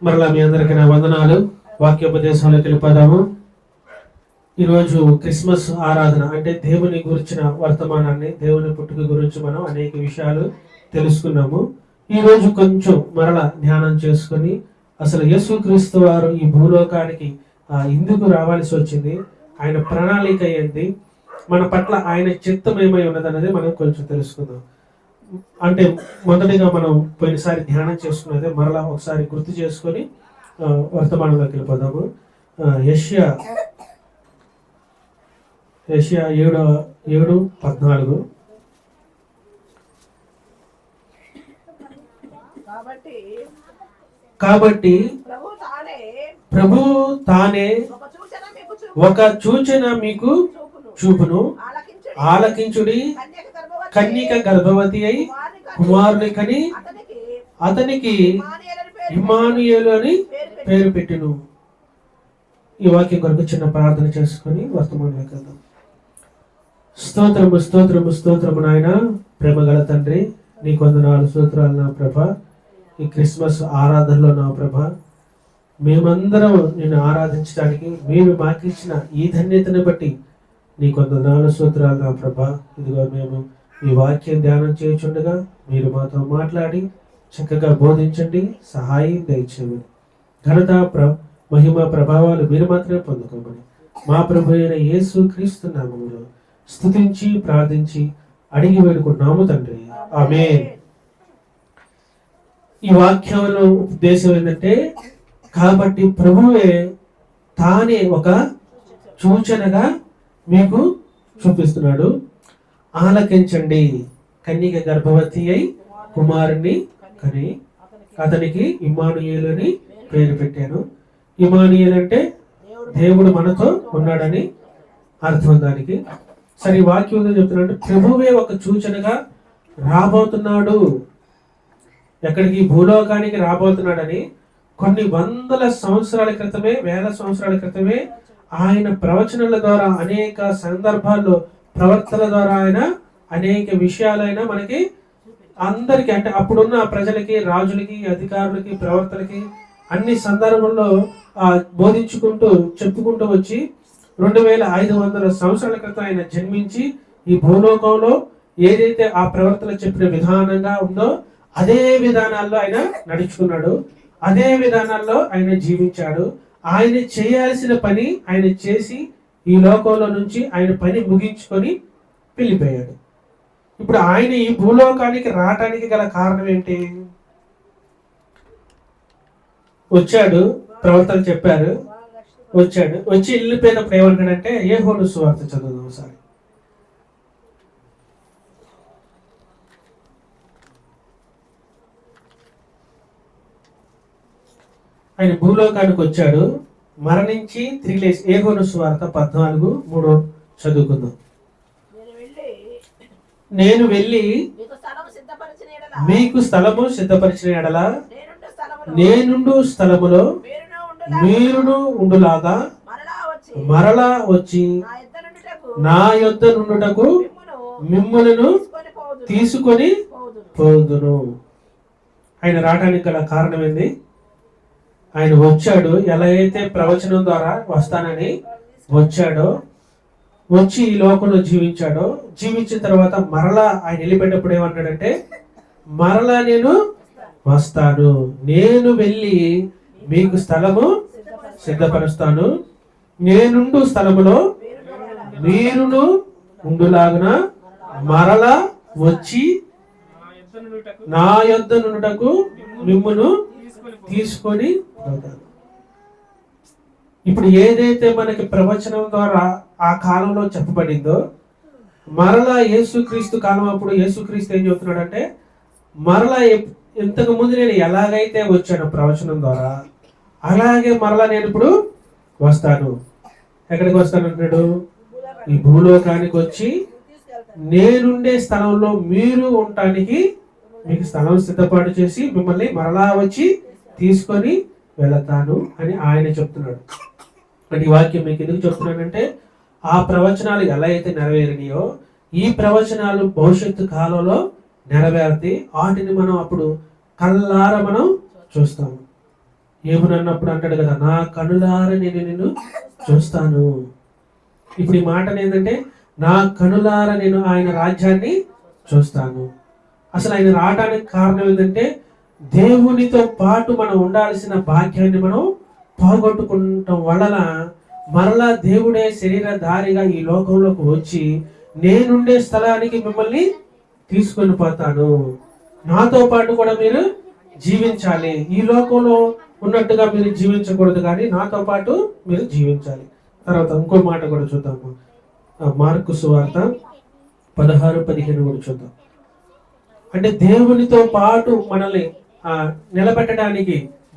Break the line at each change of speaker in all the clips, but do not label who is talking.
మరలా మీ అందరికీ నా వందనాలు. వాక్యోపదేశంలోకి వెళ్ళిపోదాము. ఈరోజు క్రిస్మస్ ఆరాధన అంటే దేవుని గురించిన వర్తమానాన్ని, దేవుని పుట్టుక గురించి మనం అనేక విషయాలు తెలుసుకున్నాము. ఈరోజు కొంచెం మరలా ధ్యానం చేసుకొని అసలు యేసుక్రీస్తు వారు ఈ భూలోకానికి ఎందుకు రావాల్సి వచ్చింది, ఆయన ప్రణాళిక ఏంటి, మన పట్ల ఆయన చిత్తం ఏమై ఉన్నదన్నది మనం కొంచెం తెలుసుకుందాం. అంటే మొదటిగా మనం పోయినసారి ధ్యానం చేసుకున్నదే మరలా ఒకసారి గుర్తు చేసుకొని వర్తమానంలోకి వెళ్ళిపోదాము. యెషయా 7:14. కాబట్టి ప్రభు తానే ఒక సూచన మీకు చూపును, ఆలకించుడి. కన్యక గర్భవతి అయి కుమారుని కని అతనికి ఇమ్మానుయేలు అని పేరు పెట్టెను. ఈ వాక్యం కొరకు చిన్న ప్రార్థన చేసుకొని వర్తమానంలోకి వెళ్దాం. స్తోత్రము స్తోత్రము స్తోత్రము నాయన, ప్రేమ గల తండ్రి, నీకు వందనాలు, స్తోత్రాలు నా ప్రభ. ఈ క్రిస్మస్ ఆరాధనలో నా ప్రభ మేమందరం నిన్ను ఆరాధించడానికి మీరు మాకిచ్చిన ఈ ధన్యతను బట్టి నీకు వందనాలు, స్తోత్రాలు నా ప్రభ. ఇదిగో మేము ఈ వాక్యం ధ్యానం చేయుచుండగా మీరు మాతో మాట్లాడి చక్కగా బోధించండి, సహాయం దయచేయమని, ఘనత మహిమ ప్రభావాలు మీరు మాత్రమే పొందుకోమని మా ప్రభు అయిన యేసు క్రీస్తు నామములో స్తుతించి ప్రార్థించి అడిగి వేడుకున్నాము తండ్రి, ఆమేన్. ఈ వాక్యంలో ఉద్దేశం ఏంటంటే, కాబట్టి ప్రభువే తానే ఒక సూచనగా మీకు చూపిస్తున్నాడు. ఆలకించండి, కన్యక గర్భవతి అయి కుమారుని కని అతనికి ఇమ్మానుయేలు అని పేరు పెట్టాను. ఇమ్మానుయేలు అంటే దేవుడు మనతో ఉన్నాడని అర్థం. దానికి సరే ఈ వాక్యం చెప్తున్నాడు, ప్రభువే ఒక సూచనగా రాబోతున్నాడు. ఎక్కడికి? భూలోకానికి రాబోతున్నాడని కొన్ని వందల సంవత్సరాల క్రితమే, వేల సంవత్సరాల క్రితమే ఆయన ప్రవచనాల ద్వారా, అనేక సందర్భాల్లో ప్రవర్తన ద్వారా ఆయన అనేక విషయాలైన మనకి అందరికీ, అంటే అప్పుడున్న ప్రజలకి, రాజులకి, అధికారులకి, ప్రవర్తనకి అన్ని సందర్భంలో బోధించుకుంటూ చెప్పుకుంటూ వచ్చి 2500 సంవత్సరాల క్రితం ఆయన జన్మించి ఈ భూలోకంలో ఏదైతే ఆ ప్రవర్తన చెప్పిన విధానంగా ఉందో అదే విధానాల్లో ఆయన నడుచుకున్నాడు, అదే విధానాల్లో ఆయన జీవించాడు. ఆయన చేయాల్సిన పని ఆయన చేసి ఈ లోకంలో నుంచి ఆయన పని ముగించుకొని వెళ్ళిపోయాడు. ఇప్పుడు ఆయన ఈ భూలోకానికి రావటానికి గల కారణం ఏంటి? వచ్చాడు, ప్రవర్తన చెప్పారు, వచ్చాడు, వచ్చి వెళ్ళిపోయినప్పుడు ఏమంటాడంటే, యోహాను సువార్త చదువుదాం ఒకసారి. ఆయన భూలోకానికి వచ్చాడు, మరణించి తిరిగి లేచి. యోహాను సువార్త 14:3 చదువుకుందాం. నేను వెళ్ళి మీకు స్థలము సిద్ధపరిచిన ఎడల నేనుండు స్థలములో మీరును ఉండులాగా మరలా వచ్చి నా యొద్ద నుండుటకు మిమ్ములను తీసుకొని పోదును. ఆయన రావడానికి గల కారణం ఏంది? ఆయన వచ్చాడు, ఎలా అయితే ప్రవచనం ద్వారా వస్తానని వచ్చాడో, వచ్చి ఈ లోకంలో జీవించాడో, జీవించిన తర్వాత మరలా ఆయన వెళ్ళిపోయేటప్పుడు ఏమన్నాడంటే, మరలా నేను వస్తాను, నేను వెళ్ళి మీకు స్థలము సిద్ధపరుస్తాను, నేనుండు స్థలములో మీరును ఉండులాగున మరలా వచ్చి నా యొద్ద నుండుటకు మిమ్మును తీసుకొని పోతాను. ఇప్పుడు ఏదైతే మనకి ప్రవచనం ద్వారా ఆ కాలంలో చెప్పబడిందో, మరలా యేసుక్రీస్తు కాలం అప్పుడు యేసుక్రీస్తు ఏం చెబుతున్నాడంటే, మరలా ఇంతకు ముందు నేను ఎలాగైతే వచ్చాను ప్రవచనం ద్వారా, అలాగే మరలా నేను ఇప్పుడు వస్తాను. ఎక్కడికి వస్తాను అంటాడు? ఈ భూలోకానికి వచ్చి నేనుండే స్థలంలో మీరు ఉండటానికి మీకు స్థలం సిద్ధపాటు చేసి మిమ్మల్ని మరలా వచ్చి తీసుకొని వెళతాను అని ఆయన చెప్తున్నాడు. అంటే ఈ వాక్యం మీకు ఎందుకు చెప్తున్నానంటే, ఆ ప్రవచనాలు ఎలా అయితే నెరవేరినాయో ఈ ప్రవచనాలు భవిష్యత్తు కాలంలో నెరవేరుతాయి. వాటిని మనం అప్పుడు కళ్ళారా మనం చూస్తాము. ఏమన్నప్పుడు అంటాడు కదా, నా కనులారా నేను నిన్ను చూస్తాను. ఇప్పుడు ఈ మాట ఏంటంటే, నా కనులారా నేను ఆయన రాజ్యాన్ని చూస్తాను. అసలు ఆయన రావడానికి కారణం ఏంటంటే, దేవునితో పాటు మనం ఉండాల్సిన భాగ్యాన్ని మనం పోగొట్టుకుంటాం వలన మరలా దేవుడే శరీరధారిగా ఈ లోకంలోకి వచ్చి, నేనుండే స్థలానికి మిమ్మల్ని తీసుకొని పోతాను, నాతో పాటు కూడా మీరు జీవించాలి, ఈ లోకంలో ఉన్నట్టుగా మీరు జీవించకూడదు కానీ నాతో పాటు మీరు జీవించాలి. తర్వాత ఇంకో మాట కూడా చూద్దాము, మార్కు సువార్త 16-15 కూడా చూద్దాం. అంటే దేవునితో పాటు మనల్ని నిలబెట్టడానికి,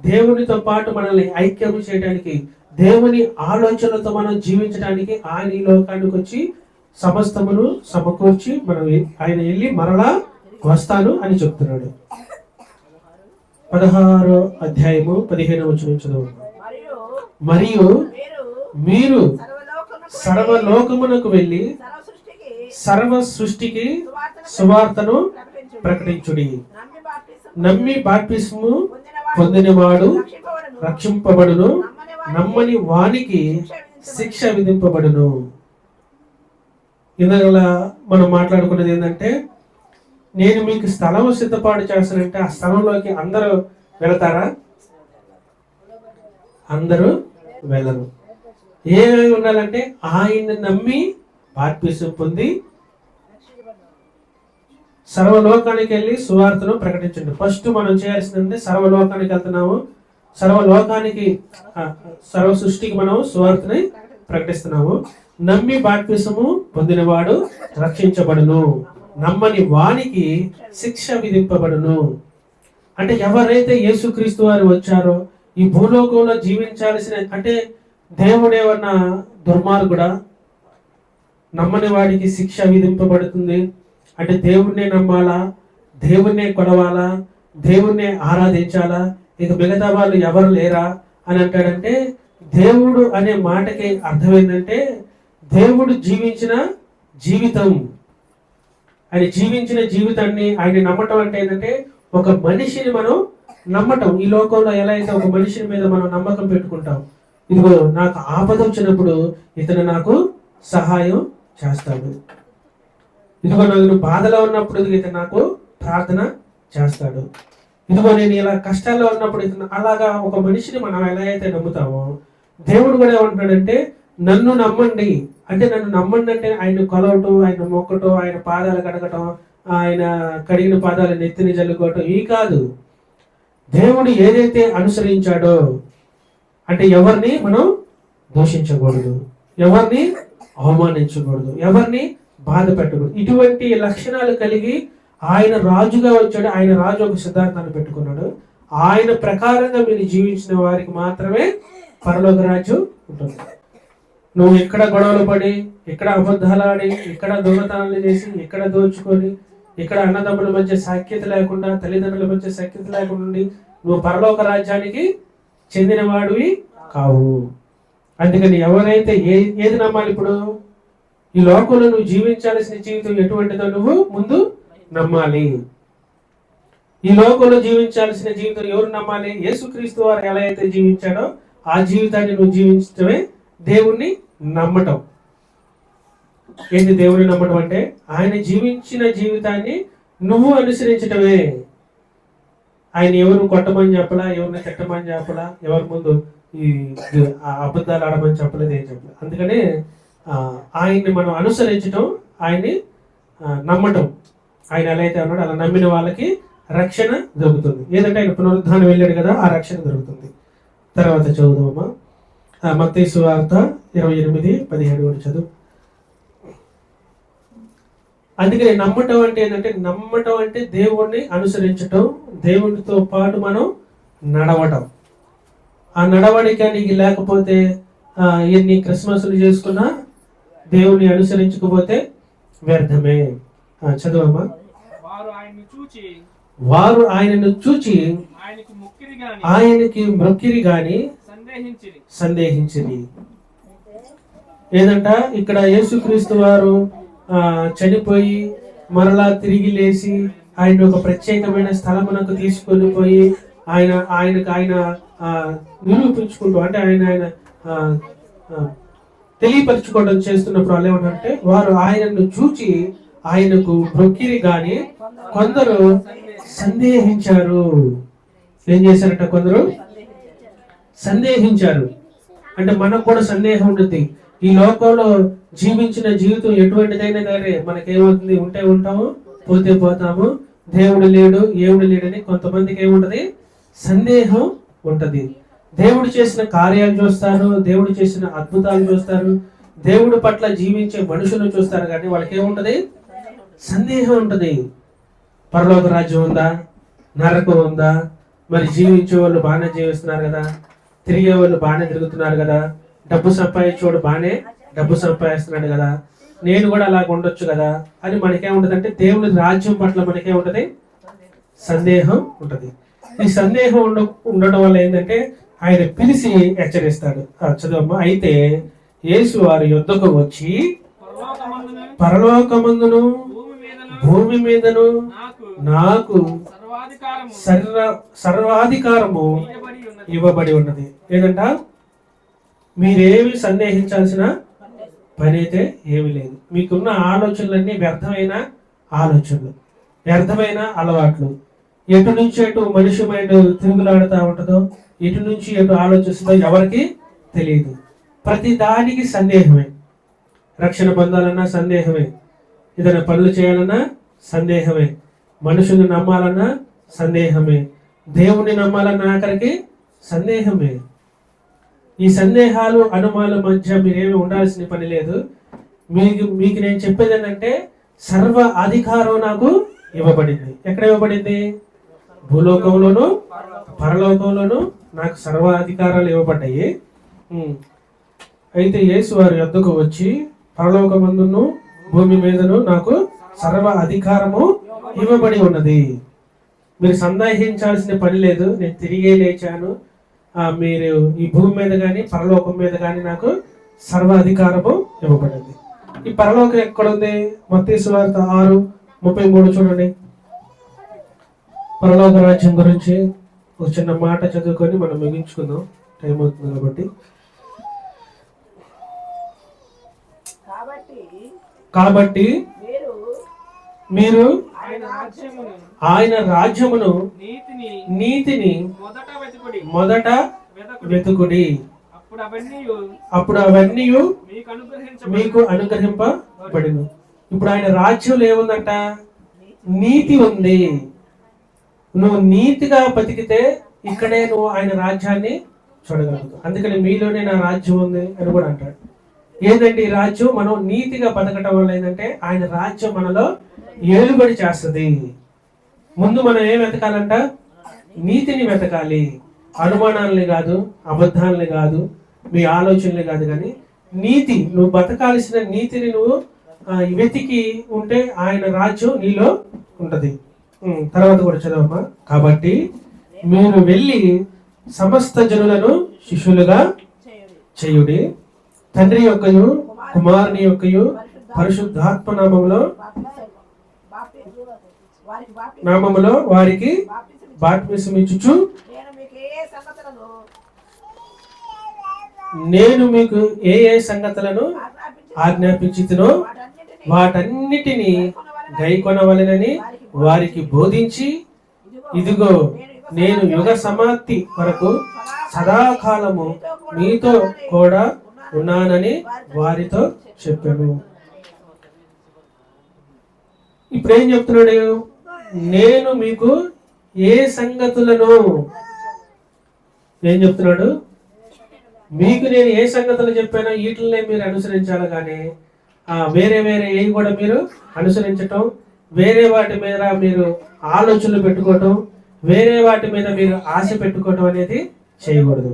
దేవునితో పాటు మనల్ని ఐక్యం చేయడానికి, దేవుని ఆలోచనలతో మనం జీవించడానికి ఆయన ఈ లోకానికి వచ్చి సమస్తమును సమకూర్చి ఆయన వెళ్ళి మరలా వస్తాను అని చెప్తున్నాడు. 16వ అధ్యాయము 15వ వచనం చదువు. మరియు మీరు సర్వలోకమునకు వెళ్ళి సర్వ సృష్టికి సువార్తను ప్రకటించుడి. నమ్మి బాప్తిస్మము పొందినవాడు రక్షింపబడును, నమ్మని వానికి శిక్ష విధింపబడును. ఇందువల్ల మనం మాట్లాడుకున్నది ఏంటంటే, నేను మీకు స్థలం సిద్ధపాటు చేస్తానంటే ఆ స్థలంలోకి అందరూ వెళతారా? అందరూ వెళ్ళరు. ఏమేమి ఉండాలంటే ఆయన్ని నమ్మి బాప్తిసం పొంది సర్వలోకానికి వెళ్ళి సువార్తను ప్రకటించండి. ఫస్ట్ మనం చేయాల్సిందంటే సర్వలోకానికి వెళ్తున్నాము, సర్వలోకానికి సర్వ సృష్టికి మనం సువార్తని ప్రకటిస్తున్నాము. నమ్మి బాప్తిసము పొందినవాడు రక్షించబడును, నమ్మని వానికి శిక్ష విధింపబడును. అంటే ఎవరైతే యేసుక్రీస్తు వారు వచ్చారో ఈ భూలోకంలో జీవించాల్సిన, అంటే దేవుడు ఏమన్నా దుర్మార్గుడా? నమ్మని వాడికి శిక్ష విధింపబడుతుంది అంటే దేవుణ్ణే నమ్మాలా, దేవుణ్ణే కొలవాలా, దేవుణ్ణే ఆరాధించాలా, ఇక మిగతా వాళ్ళు ఎవరు లేరా అని అంటాడంటే, దేవుడు అనే మాటకి అర్థం ఏంటంటే దేవుడు జీవించిన జీవితం, ఆయన జీవించిన జీవితాన్ని ఆయన నమ్మటం అంటే ఏంటంటే ఒక మనిషిని మనం నమ్మటం. ఈ లోకంలో ఎలా అయితే ఒక మనిషిని మీద మనం నమ్మకం పెట్టుకుంటాం, ఇదిగో నాకు ఆపద వచ్చినప్పుడు ఇతను నాకు సహాయం చేస్తాడు, ఇదిగో నేను బాధలో ఉన్నప్పుడు ఇతను నాకు ప్రార్థన చేస్తాడు, ఇదిగో నేను ఇలా కష్టాల్లో ఉన్నప్పుడు ఇతను, అలాగా ఒక మనిషిని మనం ఎలా అయితే నమ్ముతామో దేవుడు కూడా ఏమంటున్నాడంటే నన్ను నమ్మండి. అంటే నన్ను నమ్మండి అంటే ఆయన కొలవటం, ఆయన మొక్కటం, ఆయన పాదాలు కడగటం, ఆయన కడిగిన పాదాలు నెత్తిని జల్లుకోవటం ఈ కాదు. దేవుడు ఏదైతే అనుసరించాడో, అంటే ఎవరిని మనం దూషించకూడదు, ఎవరిని అవమానించకూడదు, ఎవరిని బాధ పెట్టకూడదు. ఇటువంటి లక్షణాలు కలిగి ఆయన రాజుగా వచ్చాడు. ఆయన రాజు ఒక సిద్ధాంతాన్ని పెట్టుకున్నాడు. ఆయన ప్రకారంగా మీరు జీవించిన వారికి మాత్రమే పరలోక రాజ్యం ఉంటుంది. నువ్వు ఇక్కడ గొడవలు పడి, ఇక్కడ అబద్ధాలు ఆడి, ఇక్కడ దొంగతనాలు చేసి, ఇక్కడ దోచుకొని, ఇక్కడ అన్నదమ్ముల మధ్య సఖ్యత లేకుండా, తల్లిదండ్రుల మధ్య సఖ్యత లేకుండా ఉండి నువ్వు పరలోక రాజ్యానికి చెందిన వాడివి కావు. అందుకని ఎవరైతే ఏది నమ్మాలి? ఇప్పుడు ఈ లోకంలో నువ్వు జీవించాల్సిన జీవితం ఎటువంటిదో నువ్వు ముందు నమ్మాలి. ఈ లోకంలో జీవించాల్సిన జీవితం ఎవరు నమ్మాలి? యేసుక్రీస్తు వారు ఎలా అయితే జీవించాడో ఆ జీవితాన్ని నువ్వు జీవించడమే దేవుణ్ణి నమ్మటం. ఏంటి దేవుని నమ్మటం అంటే? ఆయన జీవించిన జీవితాన్ని నువ్వు అనుసరించటమే. ఆయన ఎవరు కొట్టమని చెప్పలా, ఎవరిని తిట్టమని చెప్పలా, ఎవరి ముందు ఈ అబద్ధాలు ఆడమని చెప్పలేదు, ఏం చెప్పలేదు. అందుకనే ఆయన్ని మనం అనుసరించటం, ఆయన్ని నమ్మటం. ఆయన ఎలా అయితే అన్నాడు అలా నమ్మిన వాళ్ళకి రక్షణ దొరుకుతుంది. ఏదంటే ఆయన పునరుద్ధానం వెళ్ళాడు కదా, ఆ రక్షణ దొరుకుతుంది. తర్వాత చదువుదామా, మత్తయి సువార్త 28-17 కూడా చదువు. అందుకని నమ్మటం అంటే ఏంటంటే, నమ్మటం అంటే దేవుణ్ణి అనుసరించటం, దేవునితో పాటు మనం నడవటం. ఆ నడవడిక నీకు లేకపోతే ఎన్ని క్రిస్మస్లు చేసుకున్నా దేవుణ్ణి అనుసరించకపోతే వ్యర్థమే. చదువమ్మా. వారు ఆయనను చూచి ఆయనకి మొక్కిరి గాని సందేహించిరి. ఏదంట, ఇక్కడ యేసుక్రీస్తు వారు చనిపోయి మరలా తిరిగి లేచి ఆయన ఒక ప్రత్యేకమైన స్థలమునకు తీసుకొని పోయి ఆయన నిరూపించుకుంటూ అంటే ఆయన తెలియపరచుకోవడం చేస్తున్నప్పుడు వాళ్ళు ఏమంటారంటే వారు ఆయనను చూచి ఆయనకు మొక్కిరి గాని కొందరు సందేహించారు. ఏం చేశారట? కొందరు సందేహించారు. అంటే మనకు కూడా సందేహం ఉంటుంది. ఈ లోకంలో జీవించిన జీవితం ఎటువంటిదైనా సరే మనకేమవుతుంది? ఉంటే ఉంటాము, పోతే పోతాము. దేవుడు లేడు, ఏముడు లేడని కొంతమందికి ఏముంటది? సందేహం ఉంటది. దేవుడు చేసిన కార్యాలు చూస్తారు, దేవుడు చేసిన అద్భుతాలు చూస్తారు, దేవుడి పట్ల జీవించే మనుషులను చూస్తారు, కానీ వాళ్ళకి ఏముంటది? సందేహం ఉంటది. పరలోక రాజ్యం ఉందా? నరకం ఉందా? మరి జీవించే వాళ్ళు బాగానే జీవిస్తున్నారు కదా, తిరిగే వాళ్ళు బాగానే తిరుగుతున్నారు కదా, డబ్బు సంపాదించేవాడు బాగానే డబ్బు సంపాదిస్తున్నాడు కదా, నేను కూడా అలాగ ఉండొచ్చు కదా అని మనకేముంటదంటే దేవుడి రాజ్యం పట్ల మనకేముంటది? సందేహం ఉంటది. ఈ సందేహం ఉండడం వల్ల ఏంటంటే ఆయన పిలిచి హెచ్చరిస్తాడు. చదవమ్మా. అయితే యేసు వారి యొద్దకు వచ్చి పరలోకమందును భూమి మీదను నాకు సర్వాధికారము ఇవ్వబడి ఉన్నది. ఏంటంట? మీరేమి సందేహించాల్సిన పని అయితే ఏమి లేదు. మీకున్న ఆలోచనలన్నీ వ్యర్థమైన ఆలోచనలు, వ్యర్థమైన అలవాట్లు. ఎటు నుంచి ఎటు మనిషి మైండ్ తిరుగులాడుతూ ఉంటుందో, ఎటు నుంచి ఎటు ఆలోచిస్తుందో ఎవరికి తెలియదు. ప్రతి దానికి సందేహమే. రక్షణ పొందాలన్నా సందేహమే, ఏదైనా పనులు చేయాలన్నా సందేహమే, మనుషుల్ని నమ్మాలన్నా సందేహమే, దేవుణ్ణి నమ్మాలన్నా ఆఖరికి సందేహమే. ఈ సందేహాలు అనుమానాల మధ్య మీరేమి ఉండాల్సిన పని లేదు. మీకు నేను చెప్పేది ఏంటంటే సర్వ అధికారం నాకు ఇవ్వబడింది. ఎక్కడ ఇవ్వబడింది? భూలోకంలోను పరలోకంలోను నాకు సర్వాధికారాలు ఇవ్వబడ్డాయి. అయితే యేసు వారి యొద్దకు వచ్చి పరలోకమందును భూమి మీదను నాకు సర్వ అధికారము ఇవ్వబడి ఉన్నది. మీరు సందేహించాల్సిన పని లేదు. నేను తిరిగే లేచాను. మీరు ఈ భూమి మీద కానీ పరలోకం మీద కానీ నాకు సర్వాధికారము ఇవ్వబడింది. ఈ పరలోకం ఎక్కడుంది? మత్తయి సువార్త 6:33 చూడండి. పరలోక రాజ్యం గురించి ఒక చిన్న మాట చదువుకొని మనం ముగించుకుందాం, టైం అవుతుంది కాబట్టి. కాబట్టి మీరు ఆయన రాజ్యమును నీతిని మొదట వెతుకుడి, అప్పుడు అవన్నీ మీకు అనుగ్రహింపబడును. ఇప్పుడు ఆయన రాజ్యంలో ఏముందంట? నీతి ఉంది. నువ్వు నీతిగా బతికితే ఇక్కడే నువ్వు ఆయన రాజ్యాన్ని చూడగలుగుతావు. అందుకని మీలోనే నా రాజ్యం ఉంది అని కూడా అంటాడు. ఏంటంటే ఈ రాజ్యం మనం నీతిగా బతకటం వల్ల ఏంటంటే ఆయన రాజ్యం మనలో ఏలుబడి చేస్తుంది. ముందు మనం ఏం వెతకాలంట? నీతిని వెతకాలి. అనుమానాలని కాదు, అబద్ధాలని కాదు, మీ ఆలోచనలు కాదు, కానీ నీతి. నువ్వు బతకాల్సిన నీతిని నువ్వు వెతికి ఉంటే ఆయన రాజ్యం నీలో ఉంటది. తర్వాత కూడా చదవమ్మా. కాబట్టి మీరు వెళ్ళి సమస్త జనులను శిష్యులుగా చేయుడి, తండ్రి యొక్కయు కుమారుని యొక్కయు పరిశుద్ధాత్మ నామములో వారికి బాప్తిస్మం ఇచ్చుచు నేను మీకు ఏ ఏ సంగతులను ఆజ్ఞాపించితినో వాటన్నిటిని గైకొనవలెనని వారికి బోధించి, ఇదిగో నేను యుగ సమాప్తి వరకు సదాకాలము మీతో కూడా ఉన్నానని వారితో చెప్పాను. ఇప్పుడు ఏం చెప్తున్నాడు? నేను మీకు ఏ సంగతులను, ఏం చెప్తున్నాడు? మీకు నేను ఏ సంగతులు చెప్పానో వీటినే మీరు అనుసరించాలి, కానీ వేరే వేరే ఏవి కూడా మీరు అనుసరించటం, వేరే వాటి మీద మీరు ఆలోచనలు పెట్టుకోవటం, వేరే వాటి మీద మీరు ఆశ పెట్టుకోవటం అనేది చేయకూడదు.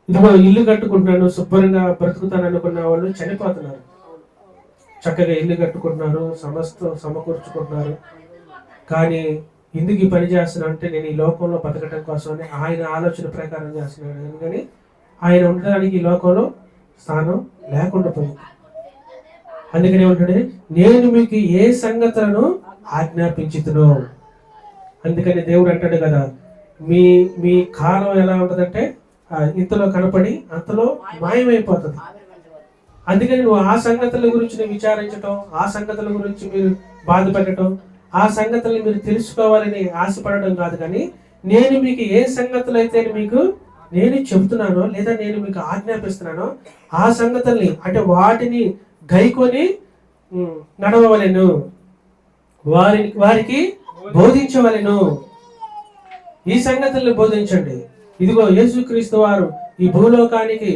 ఇదిగో ఇల్లు కట్టుకుంటున్నాను, శుభ్రంగా బ్రతుకుతాను అనుకున్న వాళ్ళు చనిపోతున్నారు. చక్కగా ఇల్లు కట్టుకుంటున్నారు, సమకూర్చుకుంటున్నారు, కానీ ఎందుకు ఈ పని చేస్తున్నా అంటే నేను ఈ లోకంలో బతకటం కోసమని ఆయన ఆలోచన ప్రకారం చేస్తున్నాడు, కానీ ఆయన ఉండడానికి ఈ లోకంలో స్థానం లేకుండా పోయింది. అందుకని ఏమంటాడు? నేను మీకు ఏ సంగతులను ఆజ్ఞాపించుతునో. అందుకని దేవుడు అంటాడు కదా, మీ మీ కాలం ఎలా ఉంటుందంటే ఇంతలో కనపడి అంతలో మాయమైపోతుంది. అందుకని నువ్వు ఆ సంగతుల గురించి విచారించటం, ఆ సంగతుల గురించి మీరు బాధపెట్టడం, ఆ సంగతుల్ని మీరు తెలుసుకోవాలని ఆశపడడం కాదు, కానీ నేను మీకు ఏ సంగతులు అయితే మీకు నేను చెబుతున్నానో లేదా నేను మీకు ఆజ్ఞాపిస్తున్నానో ఆ సంగతుల్ని అంటే వాటిని గైకొని నడవవలెను, వారికి బోధించవలెను. ఈ సంగతుల్ని బోధించండి. ఇదిగో యేసుక్రీస్తు వారు ఈ భూలోకానికి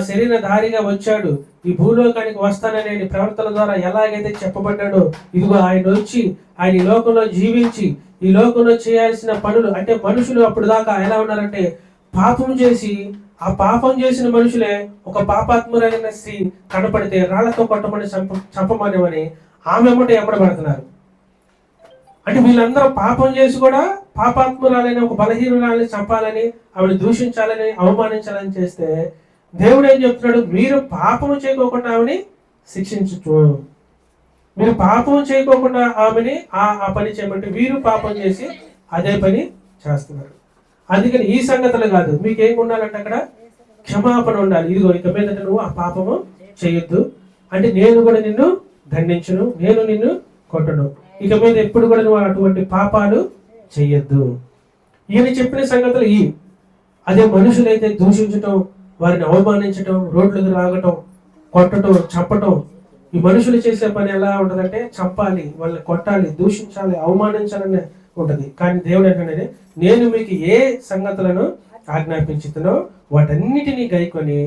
శరీరధారిగా వచ్చాడు, ఈ భూలోకానికి వస్తానని ప్రవర్తన ద్వారా ఎలాగైతే చెప్పబడ్డాడో, ఇదిగో ఆయన వచ్చి ఆయన ఈ లోకంలో జీవించి ఈ లోకంలో చేయాల్సిన పనులు అంటే మనుషులు అప్పుడు దాకా ఎలా ఉన్నారంటే పాపం చేసి ఆ పాపం చేసిన మనుషులే ఒక పాపాత్మురైన స్త్రీ కనపడితే రాళ్లతో కొట్టమని చంపమని ఆమె ఎమ్మడబడుతున్నారు. అంటే వీళ్ళందరూ పాపం చేసి కూడా పాపాత్మురాలని ఒక బలహీనురాలని చంపాలని ఆవిడ దూషించాలని అవమానించాలని చేస్తే దేవుడు ఏం చెప్తున్నాడు, మీరు పాపము చేయకోకుండా ఆమెని శిక్షించు, మీరు పాపం చేయకోకుండా ఆమెని ఆ పని చేయమంటే వీరు పాపం చేసి అదే పని చేస్తున్నారు. అందుకని ఈ సంగతులు కాదు, మీకేం ఉండాలంటే అక్కడ క్షమాపణ ఉండాలి. ఇదిగో ఇక మీద నువ్వు ఆ పాపము చేయొద్దు, అంటే నేను కూడా నిన్ను దండించును, నేను నిన్ను కొట్టను, ఇక మీద ఎప్పుడు కూడా నువ్వు అటువంటి పాపాలు చెయ్యొద్దు. ఈయన చెప్పిన సంగతులు అదే మనుషులైతే దూషించటం, వారిని అవమానించటం, రోడ్లకు రాగటం, కొట్టడం, చంపటం, ఈ మనుషులు చేసే పని ఎలా ఉంటుందంటే చంపాలి, వాళ్ళని కొట్టాలి, దూషించాలి, అవమానించాలని ఉంటది. కానీ దేవుడు ఏంటంటే నేను మీకు ఏ సంగతులను ఆజ్ఞాపించుతున్నో వాటన్నిటినీ గైకొని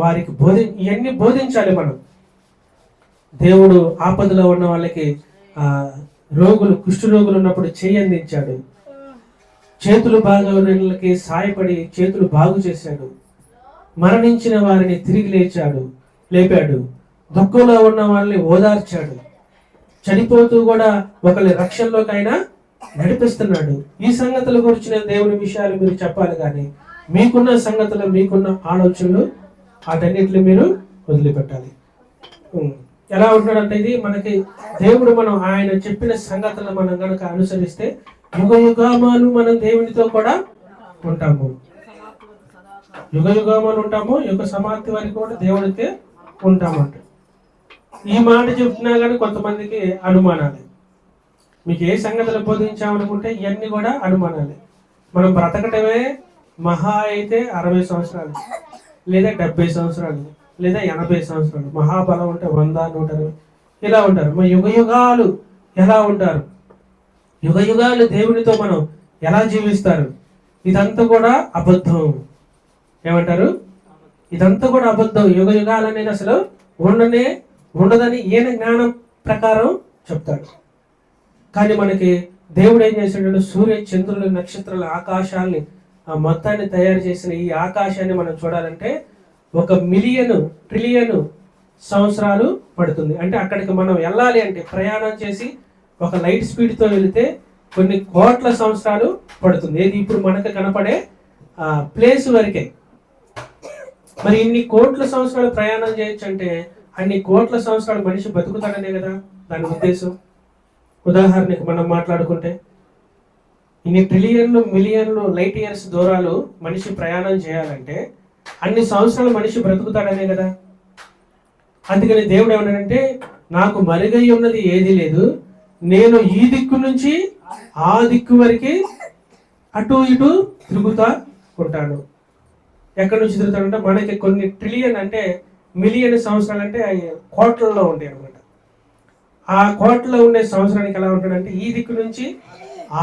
వారికి ఇవన్నీ బోధించాలి. మనం దేవుడు ఆపదలో ఉన్న వాళ్ళకి రోగులు కుష్ఠరోగులు ఉన్నప్పుడు చేయి అందించాడు, చేతులు బాగా ఉన్న వాళ్ళకి సాయపడి చేతులు బాగు చేశాడు, మరణించిన వారిని తిరిగి లేపాడు, దుఃఖంలో ఉన్న వాళ్ళని ఓదార్చాడు, చనిపోతూ కూడా ఒకరి రక్షణలోకైనా నడిపిస్తున్నాడు. ఈ సంగతుల గురించిన దేవుని విషయాలు మీరు చెప్పాలి, కానీ మీకున్న సంగతులు మీకున్న ఆలోచనలు వాటన్నిటిని మీరు వదిలిపెట్టాలి. ఎలా ఉంటున్నాడంటే ఇది మనకి దేవుడు మనం ఆయన చెప్పిన సంగతులను మనం కనుక అనుసరిస్తే యుగ యుగామాలు మనం దేవునితో కూడా ఉంటాము, యుగ యుగామాలు ఉంటాము, యుగ సమాప్తి వరకు కూడా దేవుడితే ఉంటామంట. ఈ మాట చెప్తున్నా కానీ కొంతమందికి అనుమానాలే. మీకు ఏ సంగతులు బోధించామనుకుంటే ఇవన్నీ కూడా అనుమానాలే. మనం బ్రతకటమే మహా అయితే 60 సంవత్సరాలు లేదా 70 సంవత్సరాలు లేదా 80 సంవత్సరాలు, మహాబలం ఉంటే 100, 120 ఇలా ఉంటారు. మా యుగ యుగాలు ఎలా ఉంటారు, యుగ యుగాలు దేవునితో మనం ఎలా జీవిస్తారు, ఇదంతా కూడా అబద్ధం. ఏమంటారు, ఇదంతా కూడా అబద్ధం. యుగ యుగాలు అనేది అసలు ఉండదని ఈయన జ్ఞానం ప్రకారం చెప్తాడు. కానీ మనకి దేవుడు ఏం చేశాడు, సూర్య చంద్రులు నక్షత్రాల ఆకాశాన్ని మొత్తాన్ని తయారు చేసిన ఈ ఆకాశాన్ని మనం చూడాలంటే 1,000,000 ట్రిలియన్ సంవత్సరాలు పడుతుంది. అంటే అక్కడికి మనం వెళ్ళాలి అంటే ప్రయాణం చేసి ఒక లైట్ స్పీడ్తో వెళితే కొన్ని కోట్ల సంవత్సరాలు పడుతుంది. ఏది ఇప్పుడు మనకు కనపడే ప్లేస్ వరకే. మరి ఇన్ని కోట్ల సంవత్సరాలు ప్రయాణం చేయొచ్చు అంటే అన్ని కోట్ల సంవత్సరాలు మనిషి బతుకుతాడనే కదా దాని ఉద్దేశం. ఉదాహరణకి మనం మాట్లాడుకుంటే ఇన్ని ట్రిలియన్లు మిలియన్లు లైట్ ఇయర్స్ దూరాలు మనిషి ప్రయాణం చేయాలంటే అన్ని సంవత్సరాలు మనిషి బ్రతుకుతాడనే కదా. అందుకని దేవుడు ఏమన్నాడంటే నాకు మరుగై ఉన్నది ఏది లేదు, నేను ఈ దిక్కు నుంచి ఆ దిక్కు వరకు అటు ఇటు తిరుగుతా ఉంటాను. ఎక్కడి నుంచి తిరుగుతాడంటే మనకి కొన్ని ట్రిలియన్ అంటే మిలియన్ సంవత్సరాలు అంటే కోట్లలో ఉంటాయి అనమాట. ఆ కోట్లలో ఉండే సంవత్సరానికి ఎలా ఉంటాడంటే ఈ దిక్కు నుంచి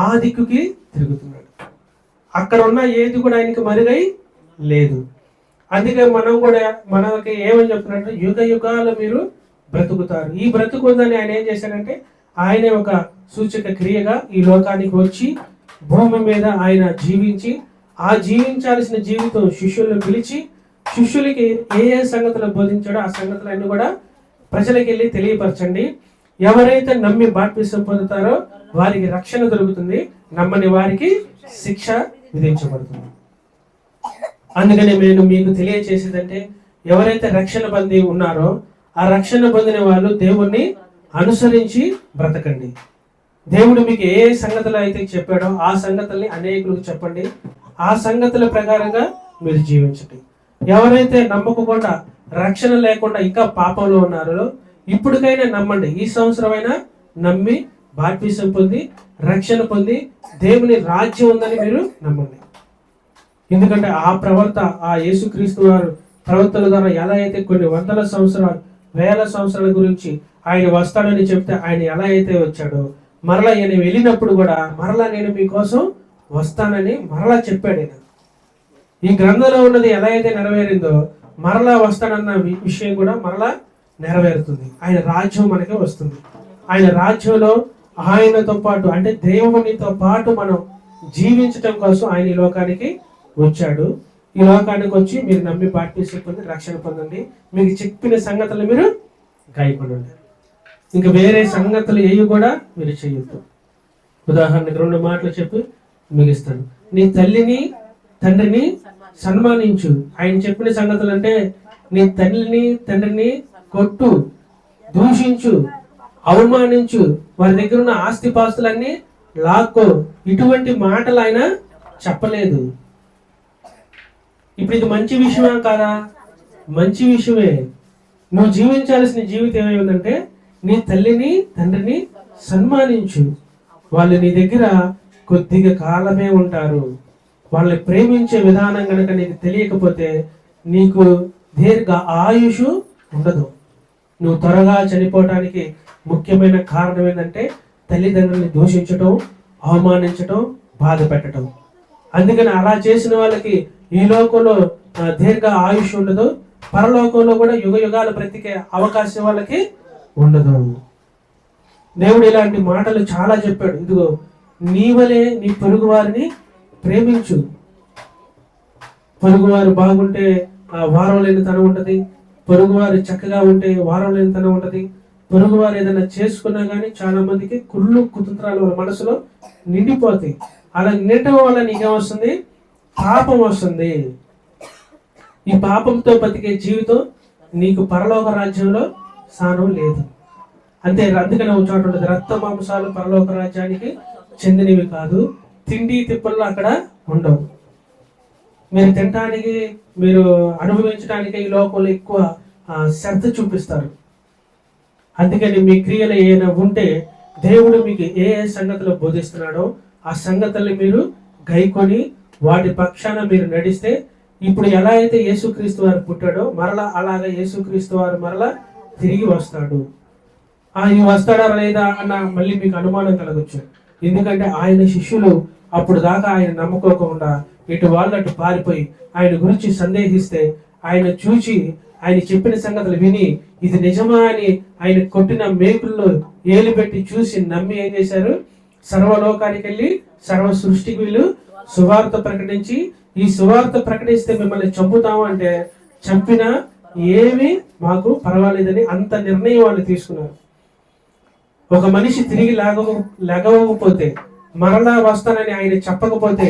ఆ దిక్కుకి తిరుగుతున్నాడు. అక్కడ ఉన్న ఏది కూడా ఆయనకి మరుగై లేదు. అందుకే మనం కూడా మనకి ఏమని చెప్తున్నట్టు యుగ యుగాలు మీరు బ్రతుకుతారు. ఈ బ్రతుకు ఉందని ఆయన ఏం చేశాడంటే ఆయనే ఒక సూచక క్రియగా ఈ లోకానికి వచ్చి భూమి మీద ఆయన జీవించి ఆ జీవించాల్సిన జీవితం శిష్యులను పిలిచి శిష్యులకి ఏ సంగతులు బోధించాడో ఆ సంగతులన్నీ కూడా ప్రజలకు వెళ్ళి తెలియపరచండి. ఎవరైతే నమ్మి బాప్తిసం పొందుతారో వారికి రక్షణ దొరుకుతుంది, నమ్మని వారికి శిక్ష విధించబడుతుంది. అందుకని నేను మీకు తెలియచేసేదంటే ఎవరైతే రక్షణ పొంది ఉన్నారో ఆ రక్షణ పొందిన వాళ్ళు దేవుణ్ణి అనుసరించి బ్రతకండి. దేవుడు మీకు ఏ సంగతులు అయితే చెప్పాడో ఆ సంగతుల్ని అనేకులకు చెప్పండి. ఆ సంగతుల ప్రకారంగా మీరు జీవించండి. ఎవరైతే నమ్మకుండా రక్షణ లేకుండా ఇంకా పాపంలో ఉన్నారో ఇప్పటికైనా నమ్మండి. ఈ సంవత్సరమైనా నమ్మి బాప్తిసం పొంది రక్షణ పొంది దేవుని రాజ్యం ఉందని మీరు నమ్మండి. ఎందుకంటే ఆ ప్రవర్త ఆ యేసుక్రీస్తు వారు ప్రవర్తన ద్వారా ఎలా అయితే కొన్ని వందల సంవత్సరాలు వేల సంవత్సరాల గురించి ఆయన వస్తాడని చెప్తే ఆయన ఎలా అయితే వచ్చాడో మరలా ఆయన వెళ్ళినప్పుడు కూడా మరలా నేను మీకోసం వస్తానని మరలా చెప్పాడు. ఆయన ఈ గ్రంథంలో ఉన్నది ఎలా అయితే నెరవేరిందో మరలా వస్తాడన్న విషయం కూడా మరలా నెరవేరుతుంది. ఆయన రాజ్యం మనకి వస్తుంది. ఆయన రాజ్యంలో ఆయనతో పాటు అంటే దేవునితో పాటు మనం జీవించటం కోసం ఆయన ఈ లోకానికి వచ్చాడు. ఈ లోకానికి వచ్చి మీరు నమ్మి బాప్తిసం పొంది రక్షణ పొందండి. మీకు చెప్పిన సంగతులు మీరు గాయపడండి. ఇంకా వేరే సంగతులు ఏవి కూడా మీరు చేయొద్దు. ఉదాహరణకు 2 మాటలు చెప్పి ముగిస్తాను. నీ తల్లిని తండ్రిని సన్మానించు. ఆయన చెప్పిన సంగతులు అంటే నీ తల్లిని తండ్రిని కొట్టు, దూషించు, అవమానించు, వారి దగ్గర ఉన్న ఆస్తిపాస్తులన్నీ లాక్కో. ఇటువంటి మాటలు ఆయన చెప్పలేదు. ఇప్పుడు ఇది మంచి విషయమా కాదా? మంచి విషయమే. నువ్వు జీవించాల్సిన జీవితం ఏమైందంటే నీ తల్లిని తండ్రిని సన్మానించు. వాళ్ళు నీ దగ్గర కొద్దిగా కాలమే ఉంటారు. వాళ్ళని ప్రేమించే విధానం కనుక నీకు తెలియకపోతే నీకు దీర్ఘ ఆయుష్ ఉండదు. నువ్వు త్వరగా చనిపోవటానికి ముఖ్యమైన కారణం ఏంటంటే తల్లిదండ్రుల్ని దూషించటం, అవమానించటం, బాధ పెట్టడం. అందుకని అలా చేసిన వాళ్ళకి ఈ లోకంలో దీర్ఘ ఆయుష్ ఉండదు, పరలోకంలో కూడా యుగ యుగాలు బ్రతికే అవకాశం వాళ్ళకి ఉండదు. దేవుడు ఇలాంటి మాటలు చాలా చెప్పాడు. ఇదిగో నీవలే నీ పొరుగు వారిని ప్రేమించు. పొరుగువారు బాగుంటే వారం లేని తనం ఉంటది, పొరుగువారు చక్కగా ఉంటే వారం లేని తనం ఉంటది. పొరుగువారు ఏదైనా చేసుకున్నా కానీ చాలా మందికి కుళ్ళు కుతంత్రాలు వాళ్ళ మనసులో నిండిపోతాయి. అలా నిండటం వల్ల నీకేమొస్తుంది? పాపం వస్తుంది. ఈ పాపంతో బతికే జీవితం నీకు పరలోక రాజ్యంలో స్థానం లేదు. అంతే. అందుకనే ఒక చోట ఉంటుంది, రక్త మాంసాలు పరలోక రాజ్యానికి చెందినవి కాదు, తిండి తిప్పల్లో అక్కడ ఉండవు. మీరు తినడానికి మీరు అనుభవించడానికి ఈ లోకంలో ఎక్కువ శ్రద్ధ చూపిస్తారు. అందుకని మీ క్రియలు ఏమైనా ఉంటే దేవుడు మీకు ఏ ఏ సంగతులు బోధిస్తున్నాడో ఆ సంగతుల్ని మీరు గైకొని వాటి పక్షాన మీరు నడిస్తే ఇప్పుడు ఎలా అయితే యేసుక్రీస్తు వారు పుట్టాడో మరలా అలాగా యేసుక్రీస్తు వారు మరలా తిరిగి వస్తాడు. ఆయన వస్తాడా లేదా అన్న మళ్ళీ మీకు అనుమానం కలగచ్చు. ఎందుకంటే ఆయన శిష్యులు అప్పుడు దాకా ఆయన నమ్ముకోకుండా ఇటు వాళ్ళు అటు పారిపోయి ఆయన గురించి సందేహిస్తే ఆయన చూచి ఆయన చెప్పిన సంగతులు విని ఇది నిజమా అని ఆయన కొట్టిన మేకుల్లో ఏలు పెట్టి చూసి నమ్మి ఏం చేశారు? సర్వలోకానికి వెళ్ళి సర్వ సృష్టికి వీళ్ళు సువార్త ప్రకటించి ఈ సువార్త ప్రకటిస్తే మిమ్మల్ని చంపుతాము అంటే చంపినా ఏమీ మాకు పర్వాలేదని అంత నిర్ణయం వాళ్ళు తీసుకున్నారు. ఒక మనిషి తిరిగి లెగవకపోతే మరలా వస్తానని ఆయన చెప్పకపోతే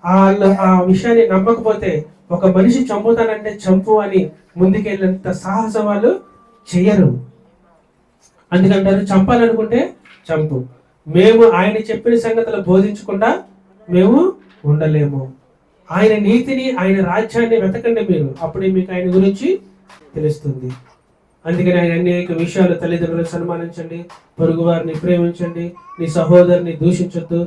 వాళ్ళు ఆ విషయాన్ని నమ్మకపోతే ఒక మనిషి చంపుతానంటే చంపు అని ముందుకెళ్ళేంత సాహసం వాళ్ళు చెయ్యరు. అందుకంటారు చంపాలనుకుంటే చంపు. మేము ఆయన చెప్పిన సంగతులు బోధించకుండా మేము ఉండలేము. ఆయన నీతిని ఆయన రాజ్యాన్ని వెతకండి మీరు, అప్పుడే మీకు ఆయన గురించి తెలుస్తుంది. అందుకని ఆయన అనేక విషయాలు తల్లిదండ్రులను సన్మానించండి, పొరుగు వారిని ప్రేమించండి, నీ సహోదరుని దూషించొద్దు,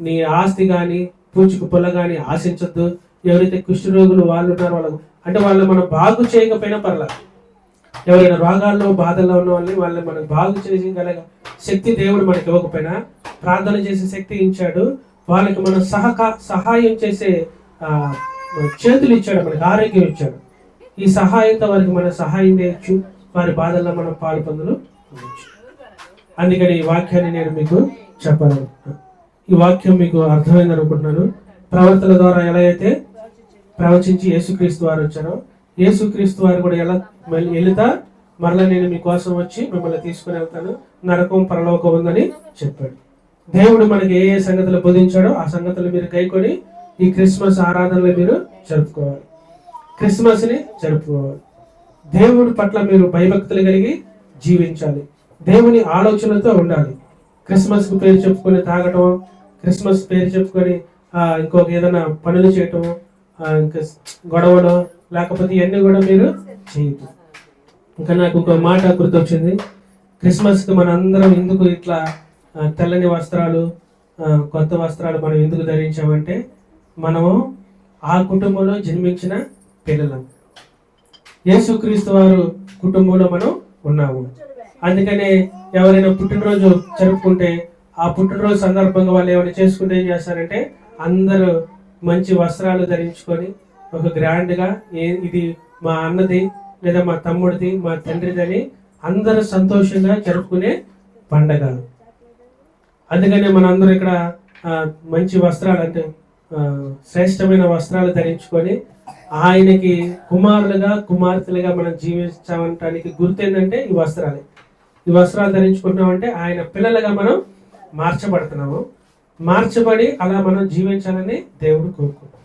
నీ ఆస్తి కానీ పూచుకు పొల కానీ ఆశించొద్దు. ఎవరైతే కుష్ఠరోగులు వాళ్ళు ఉన్నారో వాళ్ళకు అంటే వాళ్ళు మనం బాగు చేయకపోయినా పర్లేదు, ఎవరైనా రోగాల్లో బాధల్లో ఉన్న వాళ్ళని మనం బాగు చేయగల శక్తి దేవుడు మనకి ఇవ్వకపోయినా ప్రార్థన చేసే శక్తి ఇచ్చాడు. వాళ్ళకి మనం సహాయం చేసే చేతులు ఇచ్చాడు, మనకి ఆరోగ్యం ఇచ్చాడు. ఈ సహాయంతో వారికి మనం సహాయం చేయొచ్చు, వారి బాధల్లో మనం పాలు పొందలు పొందొచ్చు. అందుకని ఈ వాక్యాన్ని నేను మీకు చెప్పాను. ఈ వాక్యం మీకు అర్థమైంది అనుకుంటున్నాను. ప్రవర్తన ద్వారా ఎలా అయితే ప్రవచించి యేసుక్రీస్తు వారు వచ్చారో యేసుక్రీస్తు వారు కూడా ఎలా వెళుతా మరలా నేను మీకోసం వచ్చి మిమ్మల్ని తీసుకుని వెళ్తాను, నరకం పరలోకం ఉందని చెప్పాడు. దేవుడు మనకి ఏ ఏ సంగతులు బోధించాడో ఆ సంగతులు మీరు గైకొని ఈ క్రిస్మస్ ఆరాధనలు మీరు జరుపుకోవాలి, క్రిస్మస్ ని జరుపుకోవాలి. దేవుడి పట్ల మీరు భయభక్తులు కలిగి జీవించాలి, దేవుని ఆలోచనలతో ఉండాలి. క్రిస్మస్ కు పేరు చెప్పుకొని తాగటం, క్రిస్మస్ పేరు చెప్పుకొని ఇంకొక ఏదైనా పనులు చేయటం, ఇంకా గొడవలు, లేకపోతే ఇవన్నీ కూడా మీరు చేయదు. ఇంకా నాకు ఒక మాట గుర్తొచ్చింది. క్రిస్మస్కి మన అందరం ఎందుకు ఇట్లా తెల్లని వస్త్రాలు, కొత్త వస్త్రాలు మనం ఎందుకు ధరించామంటే, మనము ఆ కుటుంబంలో జన్మించిన పిల్లలం. యేసుక్రీస్తు వారు కుటుంబంలో మనం ఉన్నాము. అందుకనే ఎవరైనా పుట్టినరోజు జరుపుకుంటే ఆ పుట్టినరోజు సందర్భంగా వాళ్ళు ఏమైనా చేసుకుంటే ఏం చేస్తారంటే, అందరూ మంచి వస్త్రాలు ధరించుకొని ఒక గ్రాండ్గా ఇది మా అన్నది లేదా మా తమ్ముడిది, మా తండ్రిది అని అందరూ సంతోషంగా జరుపుకునే పండగ. అందుకనే మనందరూ ఇక్కడ మంచి వస్త్రాలు, అంటే శ్రేష్టమైన వస్త్రాలు ధరించుకొని ఆయనకి కుమారులుగా కుమార్తెలుగా మనం జీవించామనటానికి గుర్తు ఏంటంటే ఈ వస్త్రాలే. ఈ వస్త్రాలు ధరించుకుంటున్నామంటే ఆయన పిల్లలుగా మనం మార్చబడుతున్నాము. మార్చబడి అలా మనం జీవించాలని దేవుడు కోరుకుంటున్నాం.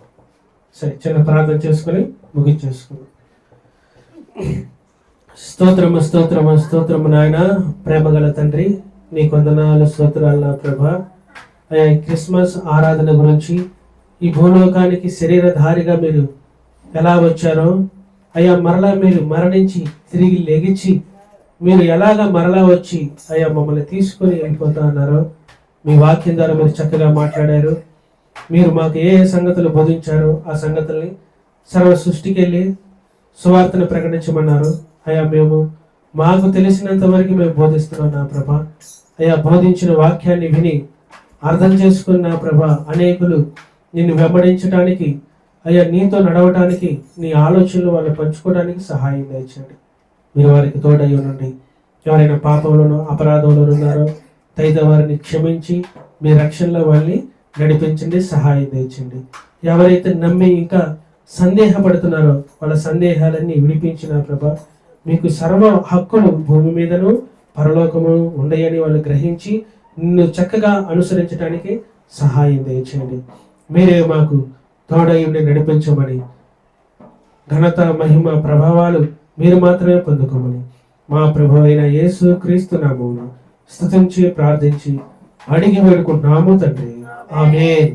సరే, చిన్న ప్రార్థన చేసుకొని ముగించేసుకున్నాం. స్తోత్రము స్తోత్రము స్తోత్రము నాయన, ప్రేమగల తండ్రి, నీ వందనాలు స్తోత్రాలు నా ప్రభా. అయ్యా, క్రిస్మస్ ఆరాధన గురించి, ఈ భూలోకానికి శరీరధారిగా మీరు ఎలా వచ్చారో, అయ్యా మరలా మీరు మరణించి తిరిగి లెగిచి మీరు ఎలాగా మరలా వచ్చి అయ్యా మమ్మల్ని తీసుకొని వెళ్ళిపోతా అన్నారో మీ వాక్యం ద్వారా మీరు చక్కగా మాట్లాడారు. మీరు మాకు ఏ సంగతులు బోధించారో ఆ సంగతుల్ని సర్వ సృష్టికి వెళ్ళి సువార్తను ప్రకటించమన్నారు. అయ్యా మేము మాకు తెలిసినంత వరకు మేము బోధిస్తున్నాం నా ప్రభా. అయ్యా బోధించిన వాక్యాన్ని విని అర్థం చేసుకున్న నా ప్రభా అనేకులు నిన్ను వెంబడించడానికి, అయ్యా నీతో నడవటానికి, నీ ఆలోచనలు వాళ్ళు పంచుకోవడానికి సహాయం దయచేయండి. మీరు వారికి తోడై ఉండండి. ఎవరైనా పాపంలోనూ అపరాధంలోనూ ఉన్నారో దయతో వారిని క్షమించి మీ రక్షణలో వాళ్ళని నడిపించండి, సహాయం దయచండి. ఎవరైతే నమ్మి ఇంకా సందేహపడుతున్నారో వాళ్ళ సందేహాలన్నీ విడిపించిన ప్రభా, మీకు సర్వ హక్కులు భూమి మీదను పరలోకము ఉండయని వాళ్ళు గ్రహించి నిన్ను చక్కగా అనుసరించడానికి సహాయం దయచేయండి. మీరే మాకు తోడై ఉండి నడిపించమని, ఘనత మహిమ ప్రభావాలు మీరు మాత్రమే పొందుకోమని మా ప్రభు అయిన యేసు క్రీస్తు నామమున స్తుతించి ప్రార్థించి అడిగి వేడుకుంటున్నాము తండ్రి. ఆమేన్.